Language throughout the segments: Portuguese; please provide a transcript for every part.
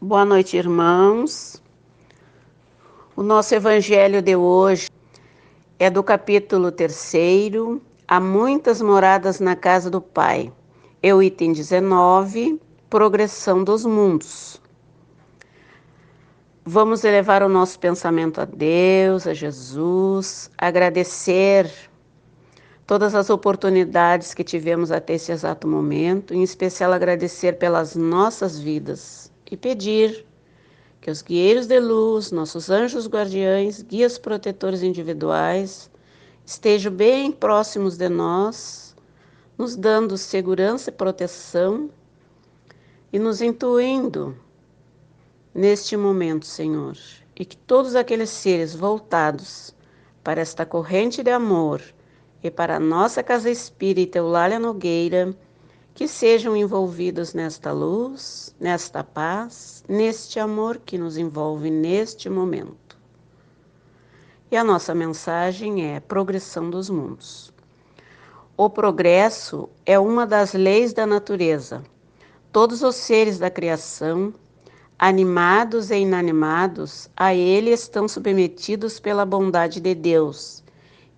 Boa noite, irmãos. O nosso evangelho de hoje é do capítulo 3, Há muitas moradas na casa do Pai. É o item 19, Progressão dos mundos. Vamos elevar o nosso pensamento a Deus, a Jesus, agradecer todas as oportunidades que tivemos até esse exato momento, em especial agradecer pelas nossas vidas e pedir que os guerreiros de luz, nossos anjos guardiães, guias protetores individuais, estejam bem próximos de nós, nos dando segurança e proteção e nos intuindo neste momento, Senhor. E que todos aqueles seres voltados para esta corrente de amor e para a nossa casa espírita Eulália Nogueira, que sejam envolvidos nesta luz, nesta paz, neste amor que nos envolve neste momento. E a nossa mensagem é progressão dos mundos. O progresso é uma das leis da natureza. Todos os seres da criação, animados e inanimados, a ele estão submetidos pela bondade de Deus,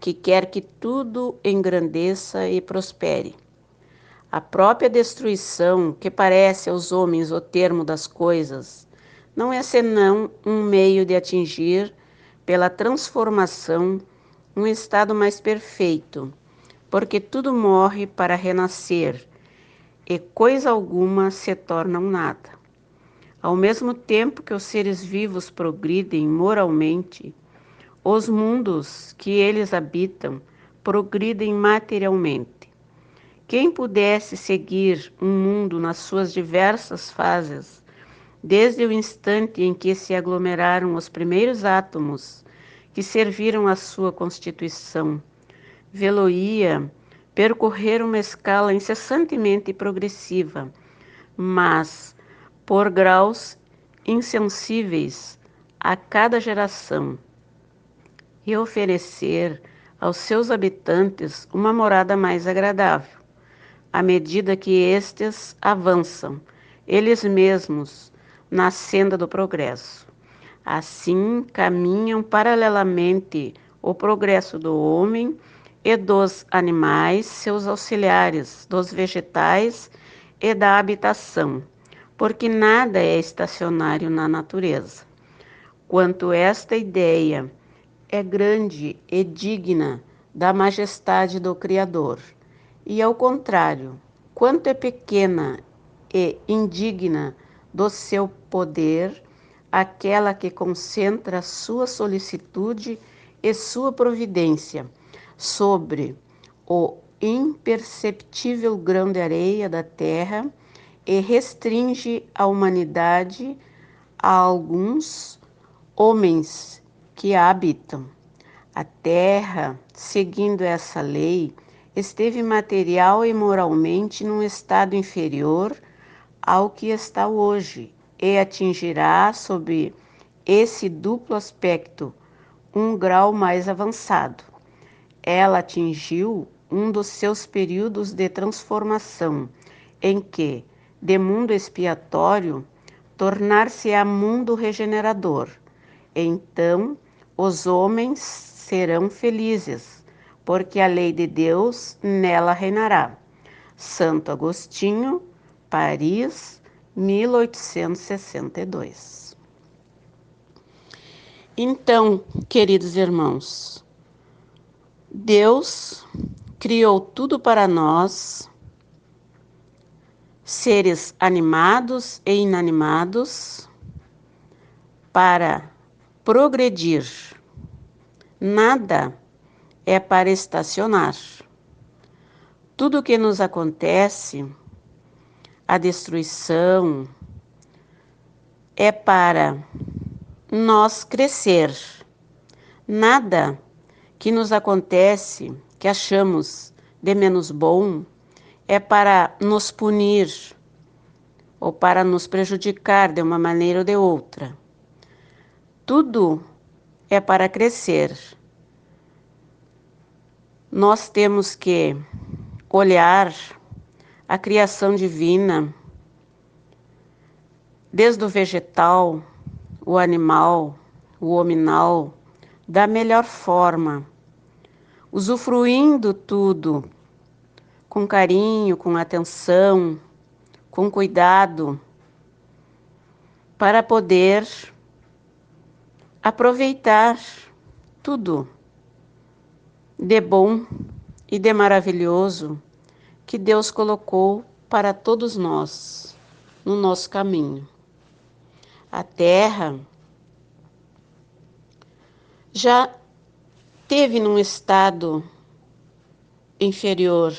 que quer que tudo engrandeça e prospere. A própria destruição, que parece aos homens o termo das coisas, não é senão um meio de atingir, pela transformação, um estado mais perfeito, porque tudo morre para renascer, e coisa alguma se torna um nada. Ao mesmo tempo que os seres vivos progridem moralmente, os mundos que eles habitam progridem materialmente. Quem pudesse seguir um mundo nas suas diversas fases, desde o instante em que se aglomeraram os primeiros átomos que serviram à sua constituição, vê-lo-ia percorrer uma escala incessantemente progressiva, mas por graus insensíveis a cada geração, e oferecer aos seus habitantes uma morada mais agradável. À medida que estes avançam, eles mesmos, na senda do progresso. Assim, caminham paralelamente o progresso do homem e dos animais, seus auxiliares, dos vegetais e da habitação, porque nada é estacionário na natureza. Quanto esta ideia é grande e digna da majestade do Criador, e ao contrário, quanto é pequena e indigna do seu poder, aquela que concentra sua solicitude e sua providência sobre o imperceptível grão de areia da terra e restringe a humanidade a alguns homens que a habitam. A terra, seguindo essa lei, esteve material e moralmente num estado inferior ao que está hoje e atingirá, sob esse duplo aspecto, um grau mais avançado. Ela atingiu um dos seus períodos de transformação, em que, de mundo expiatório, tornar-se-á mundo regenerador. Então, os homens serão felizes, porque a lei de Deus nela reinará. Santo Agostinho, Paris, 1862. Então, queridos irmãos, Deus criou tudo para nós, seres animados e inanimados, para progredir. Nada é para estacionar. Tudo o que nos acontece, a destruição, é para nós crescer. Nada que nos acontece, que achamos de menos bom, é para nos punir ou para nos prejudicar de uma maneira ou de outra. Tudo é para crescer. Nós temos que olhar a criação divina desde o vegetal, o animal, o hominal, da melhor forma, usufruindo tudo com carinho, com atenção, com cuidado, para poder aproveitar tudo de bom e de maravilhoso que Deus colocou para todos nós no nosso caminho. A Terra já teve num estado inferior,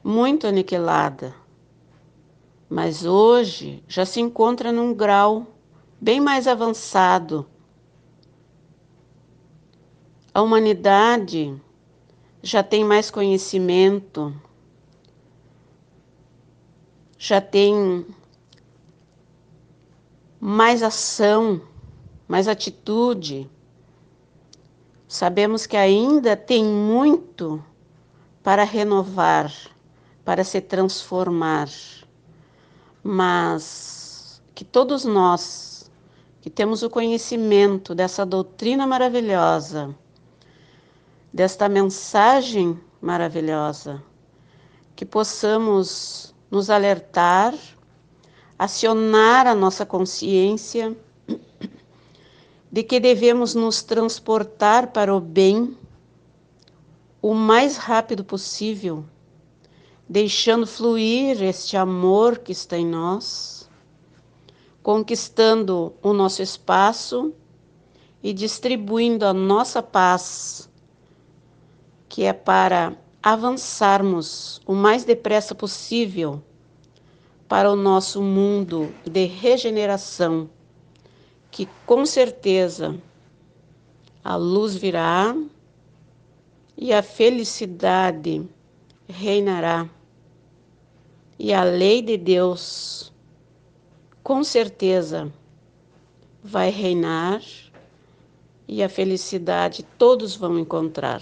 muito aniquilada, mas hoje já se encontra num grau bem mais avançado. A humanidade já tem mais conhecimento, já tem mais ação, mais atitude. Sabemos que ainda tem muito para renovar, para se transformar, mas que todos nós que temos o conhecimento dessa doutrina maravilhosa, desta mensagem maravilhosa, que possamos nos alertar, acionar a nossa consciência de que devemos nos transportar para o bem o mais rápido possível, deixando fluir este amor que está em nós, conquistando o nosso espaço e distribuindo a nossa paz, que é para avançarmos o mais depressa possível para o nosso mundo de regeneração, que com certeza a luz virá e a felicidade reinará. E a lei de Deus, com certeza, vai reinar e a felicidade todos vão encontrar.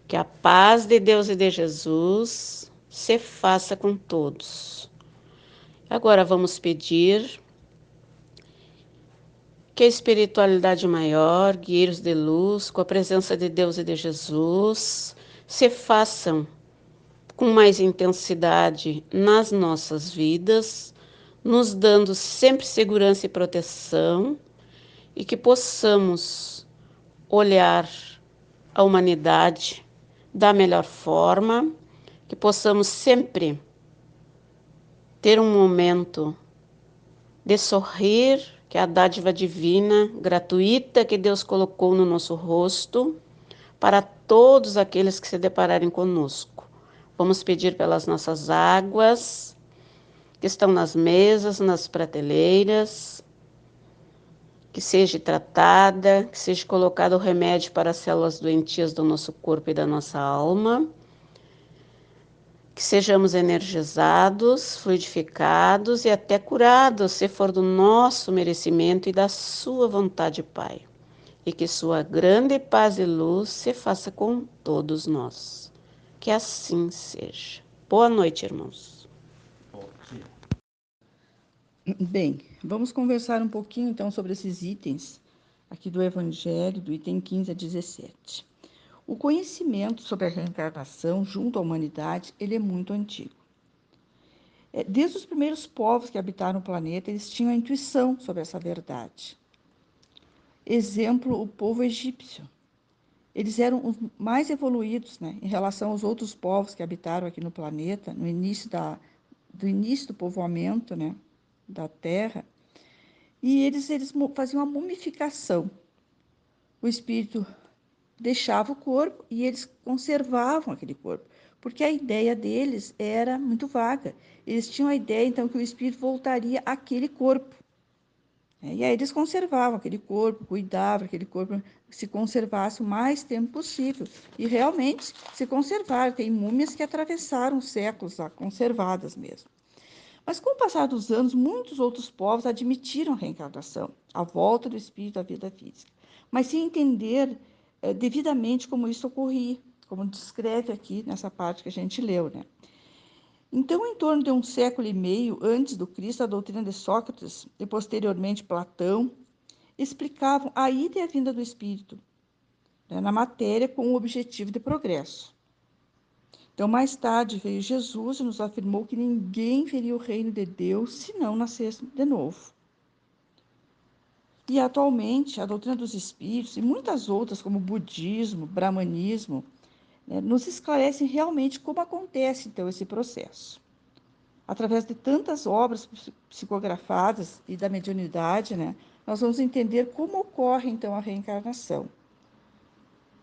Que a paz de Deus e de Jesus se faça com todos. Agora vamos pedir que a espiritualidade maior, guieiros de luz, com a presença de Deus e de Jesus, se façam com mais intensidade nas nossas vidas, nos dando sempre segurança e proteção, e que possamos olhar a humanidade da melhor forma, que possamos sempre ter um momento de sorrir, que é a dádiva divina, gratuita, que Deus colocou no nosso rosto, para todos aqueles que se depararem conosco. Vamos pedir pelas nossas águas, que estão nas mesas, nas prateleiras, que seja tratada, que seja colocado o remédio para as células doentias do nosso corpo e da nossa alma, que sejamos energizados, fluidificados e até curados, se for do nosso merecimento e da sua vontade, Pai. E que sua grande paz e luz se faça com todos nós. Que assim seja. Boa noite, irmãos. Bem, vamos conversar um pouquinho então sobre esses itens aqui do Evangelho, do item 15 a 17. O conhecimento sobre a reencarnação junto à humanidade, ele é muito antigo. Desde os primeiros povos que habitaram o planeta, eles tinham a intuição sobre essa verdade. Exemplo, o povo egípcio. Eles eram os mais evoluídos, né, em relação aos outros povos que habitaram aqui no planeta, no início do povoamento, né, da Terra. E eles faziam a mumificação. O espírito deixava o corpo e eles conservavam aquele corpo, porque a ideia deles era muito vaga. Eles tinham a ideia, então, que o espírito voltaria àquele corpo. E aí eles conservavam aquele corpo, cuidavam que aquele corpo se conservasse o mais tempo possível. E realmente se conservaram. Tem múmias que atravessaram os séculos lá, conservadas mesmo. Mas com o passar dos anos, muitos outros povos admitiram a reencarnação, a volta do espírito à vida física, mas sem entender devidamente como isso ocorria, como descreve aqui nessa parte que a gente leu, né? Então, em torno de um século e meio antes do Cristo, a doutrina de Sócrates e posteriormente Platão explicavam a ida e a vinda do espírito, né, na matéria com o objetivo de progresso. Então, mais tarde veio Jesus e nos afirmou que ninguém veria o reino de Deus se não nascesse de novo. E atualmente, a doutrina dos espíritos e muitas outras, como o budismo, brahmanismo, né, nos esclarecem realmente como acontece, então, esse processo. Através de tantas obras psicografadas e da mediunidade, né, nós vamos entender como ocorre, então, a reencarnação.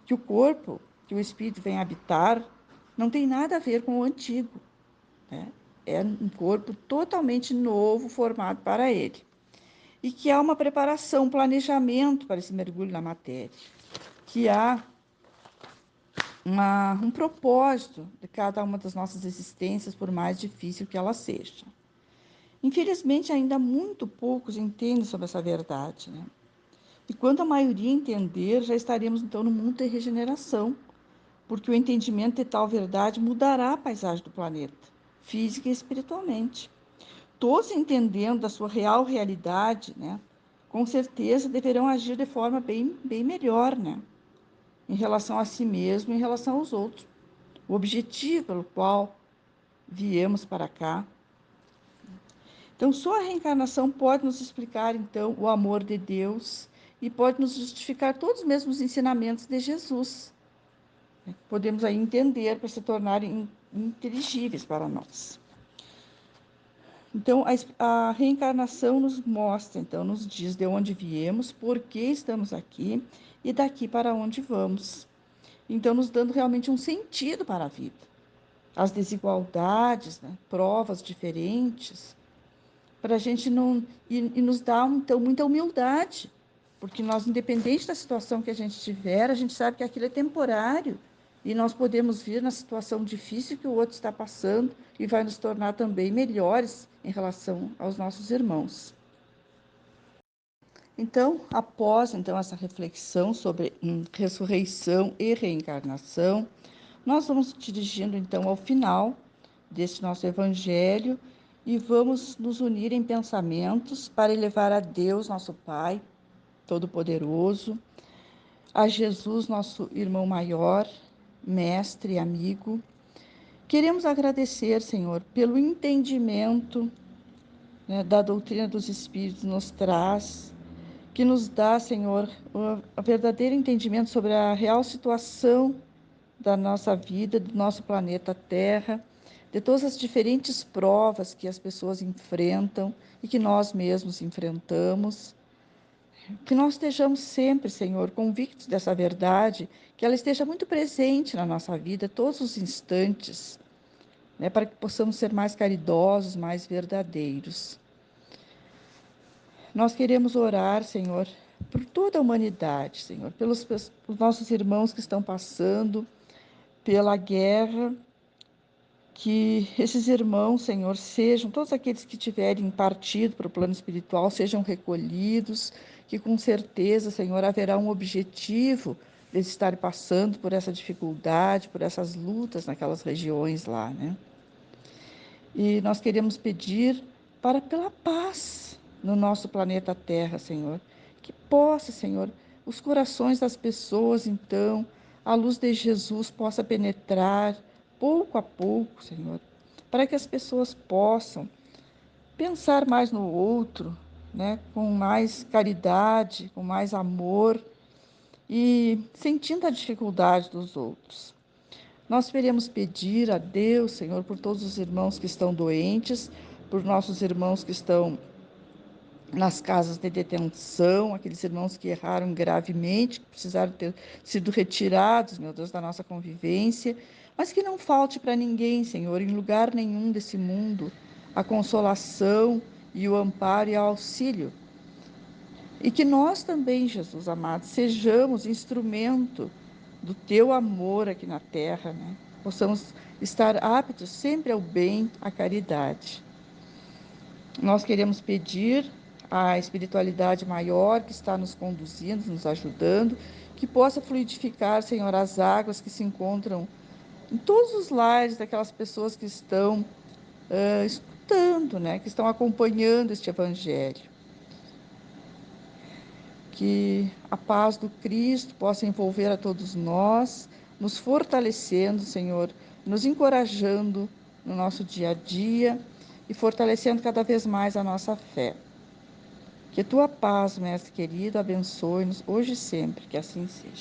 Que o corpo que o espírito vem habitar não tem nada a ver com o antigo, né? É um corpo totalmente novo formado para ele. E que há uma preparação, um planejamento para esse mergulho na matéria. Que há um propósito de cada uma das nossas existências, por mais difícil que ela seja. Infelizmente, ainda muito poucos entendem sobre essa verdade, né? E quando a maioria entender, já estaremos então no mundo de regeneração, porque o entendimento de tal verdade mudará a paisagem do planeta, física e espiritualmente. Todos entendendo da sua real realidade, né, com certeza deverão agir de forma bem melhor, né, em relação a si mesmo e em relação aos outros. O objetivo pelo qual viemos para cá. Então, só a reencarnação pode nos explicar, então, o amor de Deus e pode nos justificar todos os mesmos ensinamentos de Jesus. Podemos aí entender para se tornarem inteligíveis para nós. Então, a reencarnação nos mostra, então, nos diz de onde viemos, por que estamos aqui e daqui para onde vamos. Então, nos dando realmente um sentido para a vida. As desigualdades, né, provas diferentes, para a gente não. E nos dá, então, muita humildade, porque nós, independente da situação que a gente tiver, a gente sabe que aquilo é temporário. E nós podemos vir na situação difícil que o outro está passando e vai nos tornar também melhores em relação aos nossos irmãos. Então, após então essa reflexão sobre ressurreição e reencarnação, nós vamos dirigindo então ao final deste nosso evangelho e vamos nos unir em pensamentos para elevar a Deus, nosso Pai Todo-Poderoso, a Jesus, nosso irmão maior, mestre e amigo. Queremos agradecer, Senhor, pelo entendimento, né, da doutrina dos Espíritos nos traz, que nos dá, Senhor, o verdadeiro entendimento sobre a real situação da nossa vida, do nosso planeta Terra, de todas as diferentes provas que as pessoas enfrentam e que nós mesmos enfrentamos. Que nós estejamos sempre, Senhor, convictos dessa verdade, que ela esteja muito presente na nossa vida, todos os instantes, né, para que possamos ser mais caridosos, mais verdadeiros. Nós queremos orar, Senhor, por toda a humanidade, Senhor, pelos nossos irmãos que estão passando pela guerra, que esses irmãos, Senhor, sejam, todos aqueles que tiverem partido para o plano espiritual, sejam recolhidos, que com certeza, Senhor, haverá um objetivo de estar passando por essa dificuldade, por essas lutas naquelas regiões lá, né? E nós queremos pedir pela paz no nosso planeta Terra, Senhor. Que possa, Senhor, os corações das pessoas, então, a luz de Jesus possa penetrar pouco a pouco, Senhor, para que as pessoas possam pensar mais no outro, né, com mais caridade, com mais amor e sentindo a dificuldade dos outros. Nós queremos pedir a Deus, Senhor, por todos os irmãos que estão doentes, por nossos irmãos que estão nas casas de detenção, aqueles irmãos que erraram gravemente, que precisaram ter sido retirados, meu Deus, da nossa convivência, mas que não falte para ninguém, Senhor, em lugar nenhum desse mundo, a consolação e o amparo e o auxílio. E que nós também, Jesus amado, sejamos instrumento do teu amor aqui na terra, né? Possamos estar aptos sempre ao bem, à caridade. Nós queremos pedir à espiritualidade maior que está nos conduzindo, nos ajudando, que possa fluidificar, Senhor, as águas que se encontram em todos os lares daquelas pessoas que estão escutando, né? Que estão acompanhando este Evangelho. Que a paz do Cristo possa envolver a todos nós, nos fortalecendo, Senhor, nos encorajando no nosso dia a dia e fortalecendo cada vez mais a nossa fé. Que tua paz, Mestre querido, abençoe-nos hoje e sempre, que assim seja.